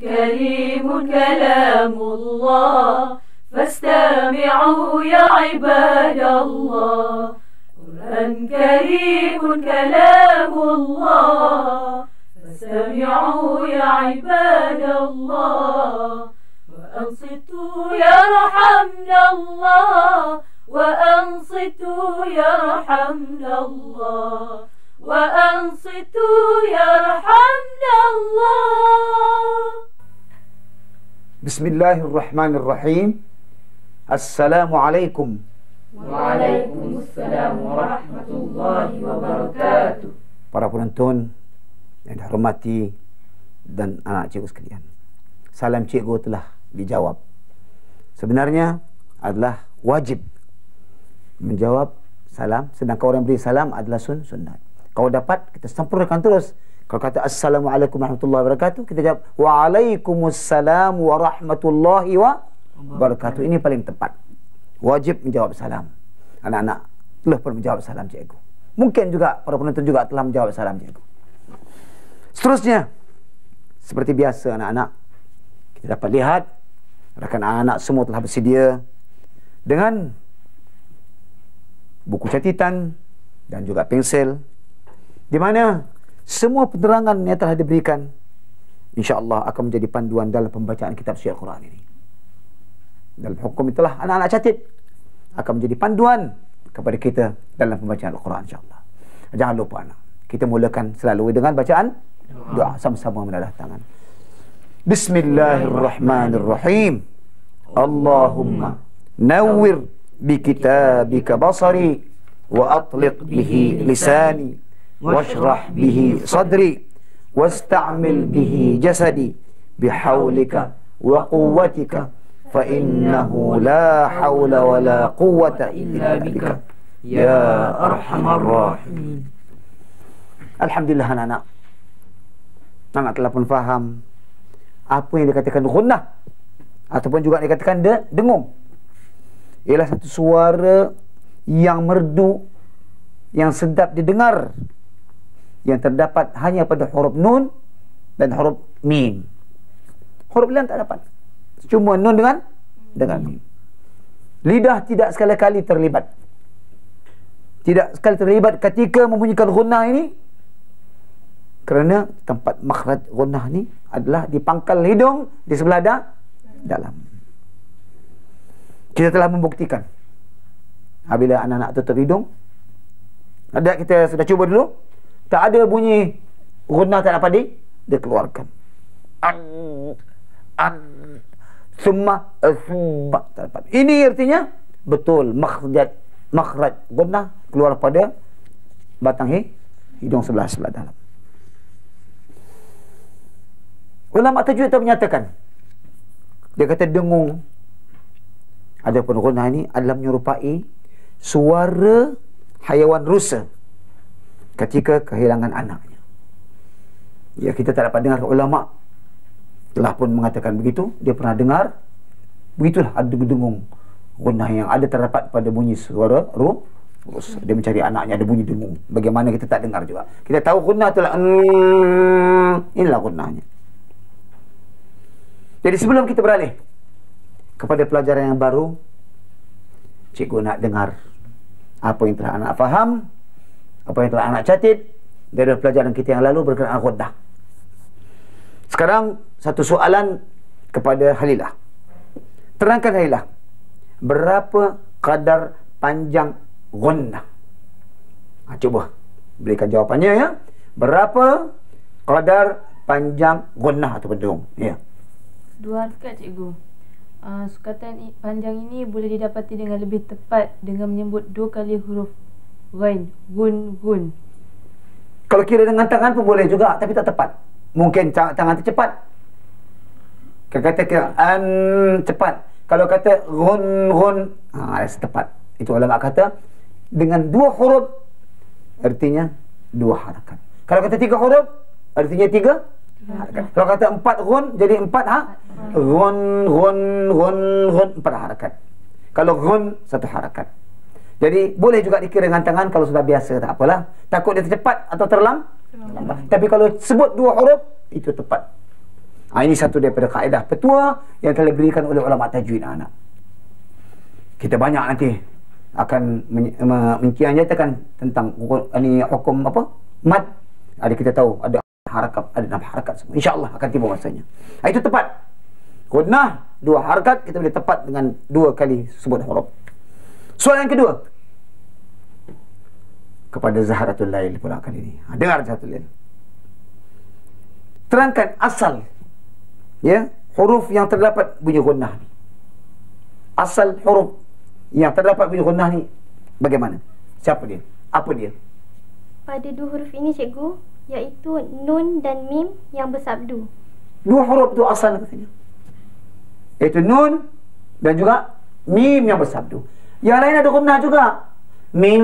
كريم كلام الله فاستمعوا يا عباد الله. قرآن كريم كلام الله فاستمعوا يا عباد الله. وأنصتوا يرحمنا الله وأنصتوا يرحمنا الله وأنصتوا يرحمنا الله. بسم الله الرحمن الرحيم. السلام عليكم. Waalaikumsalam warahmatullahi wabarakatuh. Para penonton yang dihormati dan anak cikgu sekalian, salam cikgu telah dijawab. Sebenarnya adalah wajib menjawab salam, sedangkan orang beri salam adalah sunat. Kalau dapat, kita sempurnakan terus. Kalau kata Assalamualaikum warahmatullahi wabarakatuh, kita jawab Waalaikumsalam warahmatullahi wabarakatuh. Ini paling tepat. Wajib menjawab salam. Anak-anak telah pun menjawab salam cikgu. Mungkin juga para penonton juga telah menjawab salam cikgu. Seterusnya, seperti biasa anak-anak, kita dapat lihat rakan anak-anak semua telah bersedia dengan buku catatan dan juga pensil, di mana semua penerangan yang telah diberikan insya-Allah akan menjadi panduan dalam pembacaan kitab suci Al-Quran ini. Dalam hukum itulah anak-anak catat akan menjadi panduan kepada kita dalam pembacaan Al-Quran insya-Allah. Jangan lupa anak, kita mulakan selalu dengan bacaan doa sama-sama menadah tangan. Bismillahirrahmanirrahim. Allahumma nawwir bi kitabika basari wa atliq bihi lisani washrah bihi sadri wasta'mil bihi jasadi bihawlika wa quwwatika fa innahu la hawla wa la quwwata illa bika ya arhamar rahimin. Alhamdulillah anak-anak, anak telah pun faham apa yang dikatakan ghunnah ataupun juga dikatakan dengung. Ialah satu suara yang merdu, yang sedap didengar, yang terdapat hanya pada huruf nun dan huruf mim. Huruf lain tak dapat, cuma nun dengan mim. Lidah tidak sekali-kali terlibat, tidak sekali terlibat ketika membunyikan ghunnah ini, kerana tempat makhraj ghunnah ni adalah di pangkal hidung di sebelah dalam. Kita telah membuktikan apabila anak-anak tutup hidung, ada kita sudah cuba dulu, tak ada bunyi ghunnah, tak dapat dikeluarkan. Summa tak dapat. Ini artinya betul makhraj ghunnah keluar pada batang hidung sebelah dalam. Ulama tajwid telah menyatakan, dia kata dengung adapun ghunnah ini adalah menyerupai suara haiwan rusa ketika kehilangan anaknya. Ya, kita tak dapat dengar. Ulama telah pun mengatakan begitu. Dia pernah dengar begitulah, ada dengung ghunnah yang ada terdapat pada bunyi suara rusa. Dia mencari anaknya, ada bunyi dengung. Bagaimana kita tak dengar juga. Kita tahu ghunnah itulah inilah ghunnahnya. Jadi sebelum kita beralih kepada pelajaran yang baru, cikgu nak dengar apa yang telah anak faham, apa yang telah anak catat dari pelajaran kita yang lalu berkenaan ghunnah. Sekarang satu soalan kepada Halilah. Terangkan Halilah, berapa kadar panjang ghunnah? Cuba berikan jawapannya ya. Berapa kadar panjang ghunnah atau dengung? Ya. 2 harakat cikgu. Sukatan panjang ini boleh didapati dengan lebih tepat dengan menyebut 2 kali huruf ghain, gun. Kalau kira dengan tangan pun boleh juga, tapi tak tepat. Mungkin tangan tu cepat. Kalau kata an cepat. Kalau kata gun, tepat. Itu ulama kata dengan 2 huruf artinya 2 harakat. Kalau kata 3 huruf artinya 3 harakat. Kalau kata 4 gun jadi 4 gun 4 harakat. Kalau gun 1 harakat. Jadi boleh juga dikira dengan tangan kalau sudah biasa, tak apalah. Takut dia tercepat atau terlambat. Tapi kalau sebut 2 huruf itu tepat. Ini satu daripada kaedah petua yang telah diberikan oleh ulama tajwid anak. Kita banyak nanti akan menyatakan tentang ini hukum apa? Mad. Ada kita tahu ada harakat, ada 6 harakat semua. InsyaAllah akan tiba masanya. Itu tepat. Gunnah 2 harakat kita boleh tepat dengan 2 kali sebut huruf. Soalan yang kedua kepada Zahratul Lail pula kali ini. Dengar Zahratul Lail. Terangkan asal huruf yang terdapat bunyi gunnah ni. Asal huruf yang terdapat bunyi gunnah ni bagaimana? Siapa dia? Apa dia? Pada 2 huruf ini cikgu, iaitu nun dan mim yang bersabdu. 2 huruf tu asal katanya. Iaitu nun dan juga mim yang bersabdu. Yang lain ada gunnah juga. Mim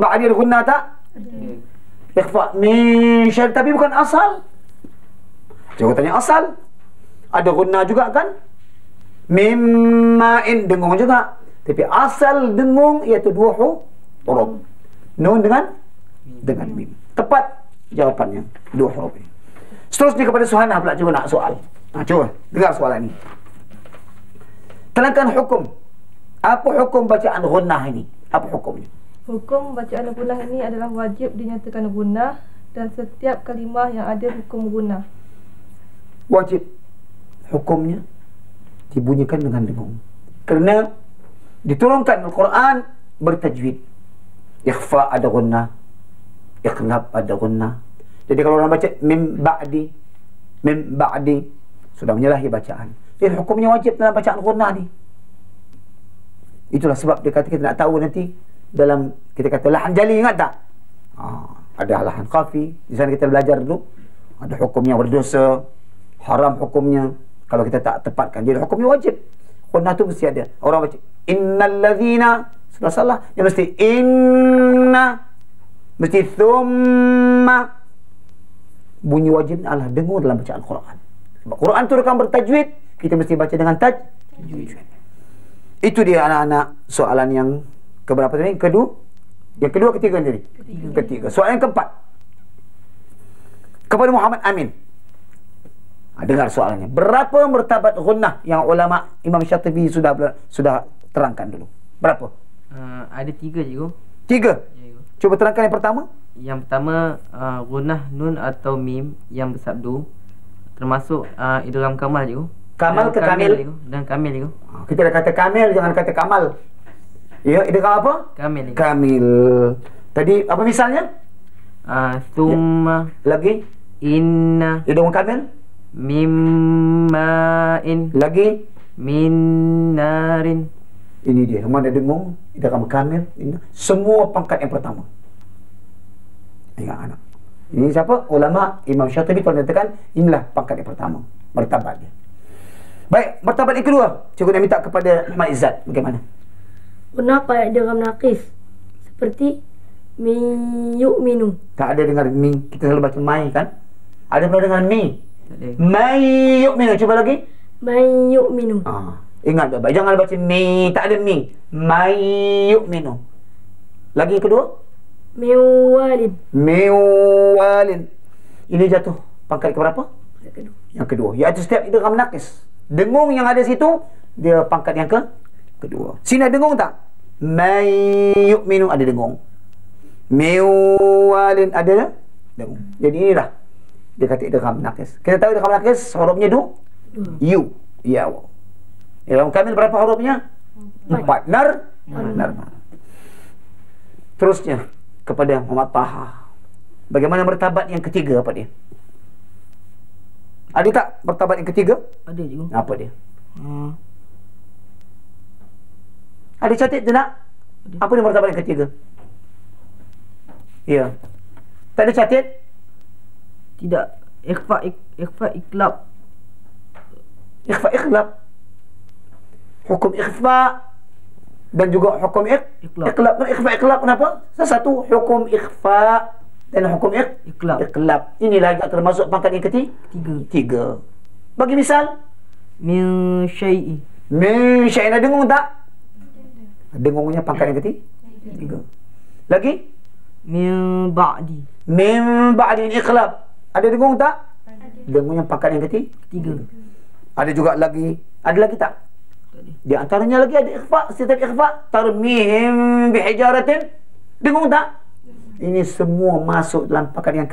ba'di ada gunnah tak? Ikhfa min syar, tapi bukan asal. Jangan tanya asal. Ada gunnah juga kan? Mim ma'in dengung juga. Tapi asal dengung iaitu 2 huruf. Nun dengan mim. Tepat jawapannya 2 huruf ini. Seterusnya kepada Suhana pula, cuba nak soal. Cuba dengar soalan ini. Terangkan hukum. Apa hukum bacaan gunnah ini? Apa hukumnya? Hukum bacaan gunnah ini adalah wajib dinyatakan gunnah dan setiap kalimah yang ada hukum gunnah. Wajib hukumnya dibunyikan dengan dengung. Kerana diturunkan Al-Quran bertajwid. Ikhfa ada gunnah, iqlab ada gunnah. Jadi kalau orang baca mim ba'di sudah menyalahi bacaan. Jadi hukumnya wajib dalam bacaan gunnah ni. Itulah sebab dia kata kita nak tahu nanti dalam kita kata lahan jali, ingat tak? Ada lahan khafi. Di sana kita belajar dulu. Ada hukumnya berdosa, haram hukumnya kalau kita tak tepatkan. Jadi hukumnya wajib. Gunnah tu mesti ada. Orang baca innal ladzina, sudah salah. Dia mesti inna, mesti thumma. Bunyi wajib adalah dengung dalam bacaan Quran. Sebab Quran tu rekam bertajwid, kita mesti baca dengan tajwid. Itu dia anak-anak soalan yang keberapa tadi? Yang kedua, ketiga tadi? Ketiga. Soalan yang keempat kepada Muhammad Amin. Dengar soalannya. Berapa martabat gunnah yang ulama Imam Syatibi sudah terangkan dulu? Berapa? Ada 3 cikgu. 3? Ya, cuba terangkan yang pertama. Yang pertama, gunnah nun atau mim yang bersabdu, termasuk idgham kamal cikgu. Kamal ke kamil? Dan kamil cikgu. Kita dah kata kamil, jangan kata kamal. Ya, idgham apa? Kamil cikgu. Kamil. Tadi apa misalnya? Thumma Lagi? inna Idgham kamil? mimma'in Lagi? min narin. Ini dia. Mana dengung, idgham kamil, semua pangkat yang pertama. Ingat anak. Ini siapa? Ulama Imam Syatibi telah menyatakan inilah pangkat yang pertama, martabat dia. Baik, martabat yang kedua, cikgu nak minta kepada Muhammad Izzat. Bagaimana? Gunnah pada idgham naqis seperti min yu'minu. Tak ada dengar mi. Kita selalu baca mai kan? Ada pernah dengar mi? Tak ada. Mai yu'minu. Cuba lagi. Man yu'minu. Ingat baik. Jangan baca mi. Tak ada mi. Mai yu'minu. Lagi yang kedua? Min walid. Miwalin. Ini jatuh pangkat ke berapa? Kedua. Yang kedua. Iaitu setiap idgham naqis. Dengung yang ada situ, dia pangkat yang kedua. Sini ada dengung tak? Mai yu'minu ada dengung. Miwalin ada dengung. Jadi inilah dia kata idgham naqis. Kita tahu idgham naqis hurufnya yu. Ya. Idgham kamil berapa hurufnya? 4. Nar. Terusnya kepada Muhammad Taha. Bagaimana martabat yang ketiga, apa dia? Ada tak martabat yang ketiga? Ada cikgu. Apa dia? Ada catat tu nak? Apa dia martabat yang ketiga? Ya. Tak ada catat? Tidak. Ikhfa iklab. Ikhfa ikhlab. Hukum ikhfa dan juga hukum Iklab. Ikhfa ikhlab kenapa? Satu hukum ikhfa dan hukum iklab. Inilah yang termasuk pangkat yang ketiga. Bagi misal, Min syai'i. min syai'in ada dengung tak? Dengungnya pangkat yang ketiga. Lagi? Min ba'di. Min ba'di iklab. Ada dengung tak? Dengan yang pangkat yang Ketiga. Ada juga lagi. Ada lagi tak? Di antaranya lagi ada ikhfa. Setiap ikhfa. Tarmihim bihijaratin. Dengung tak? Ini semua masuk dalam pangkat yang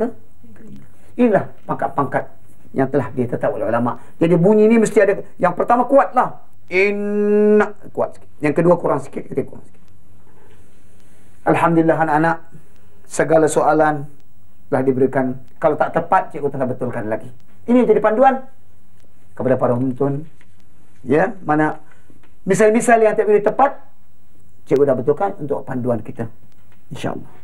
inilah pangkat-pangkat yang telah ditetapkan oleh ulama. Jadi bunyi ni mesti ada. Yang pertama kuatlah. Inna. Kuat sikit. Yang kedua kurang sikit. Ketiga kurang sikit. Alhamdulillah anak-anak. Segala soalan telah diberikan. Kalau tak tepat, cikgu telah betulkan lagi. Ini jadi panduan kepada para penonton. Ya, mana misal-misal yang tak boleh tepat, cikgu dah betulkan untuk panduan kita. InsyaAllah.